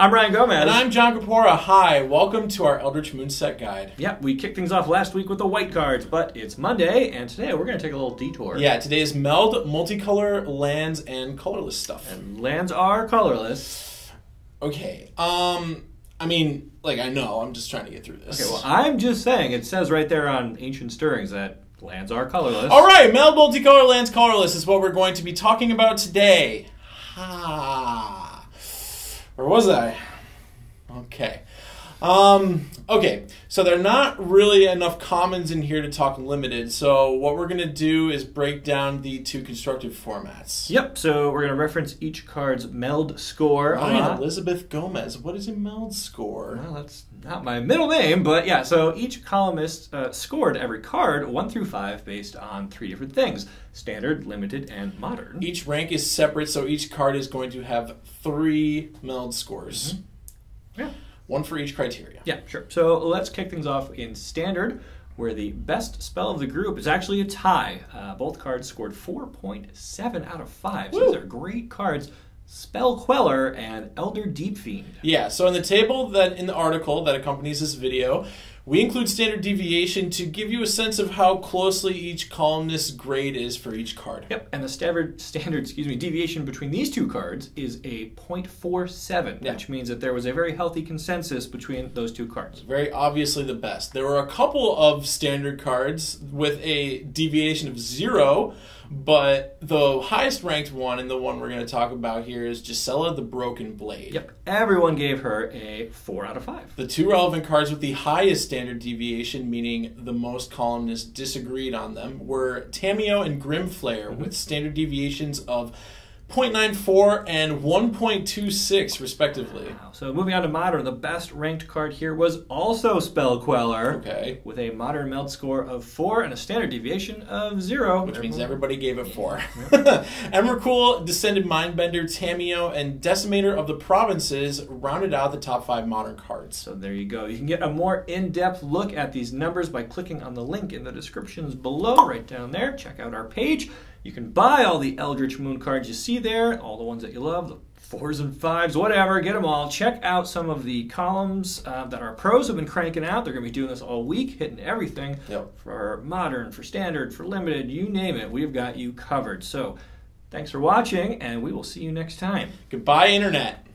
I'm Ryan Gomez. And I'm John Kapora. Hi, welcome to our Eldritch Moon set guide. Yeah, we kicked things off last week with the white cards, but it's Monday, and today we're going to take a little detour. Yeah, today is Meld, Multicolor, lands, and colorless stuff. And lands are colorless. Okay, I know, I'm just trying to get through this. Okay, well, I'm just saying, it says right there on Ancient Stirrings that lands are colorless. All right, Meld, Multicolor, lands, colorless is what we're going to be talking about today. Where was I? Okay. Okay, so there are not really enough commons in here to talk limited, so what we're going to do is break down the two constructed formats. Yep, so we're going to reference each card's Meld score. Ryan Elizabeth Gomez, what is a Meld score? Well, that's not my middle name, but yeah, so each columnist scored every card 1 through 5 based on 3 different things: standard, limited, and modern. Each rank is separate, so each card is going to have 3 Meld scores. Mm-hmm. Yeah. 1 for each criteria. Yeah, sure. So let's kick things off in standard, where the best spell of the group is actually a tie. Both cards scored 4.7 out of 5. So these are great cards. Spell Queller and Elder Deep Fiend. Yeah, so in the table that in the article that accompanies this video, we include standard deviation to give you a sense of how closely each columnist's grade is for each card. Yep, and the standard deviation between these two cards is a 0.47, which means that there was a very healthy consensus between those two cards. Very obviously the best. There were a couple of standard cards with a deviation of 0, but the highest ranked one, and the one we're going to talk about here, is Gisela the Broken Blade. Yep, everyone gave her a 4 out of 5. The two relevant cards with the highest standard deviation, meaning the most columnists disagreed on them, were Tamiyo and Grimflayer, with standard deviations of 0.94 and 1.26 respectively. Wow. So moving on to modern, the best ranked card here was also Spell Queller, with a modern Meld score of 4 and a standard deviation of 0. Which means everybody gave it 4. Emrakul, Descended Mindbender, Tamiyo, and Decimator of the Provinces rounded out the top 5 modern cards. So there you go. You can get a more in-depth look at these numbers by clicking on the link in the descriptions below, right down there. Check out our page. You can buy all the Eldritch Moon cards you see there, all the ones that you love, the 4s and 5s, whatever, get them all. Check out some of the columns that our pros have been cranking out. They're going to be doing this all week, hitting everything. For modern, for standard, for limited, you name it. We've got you covered. So thanks for watching, and we will see you next time. Goodbye, Internet.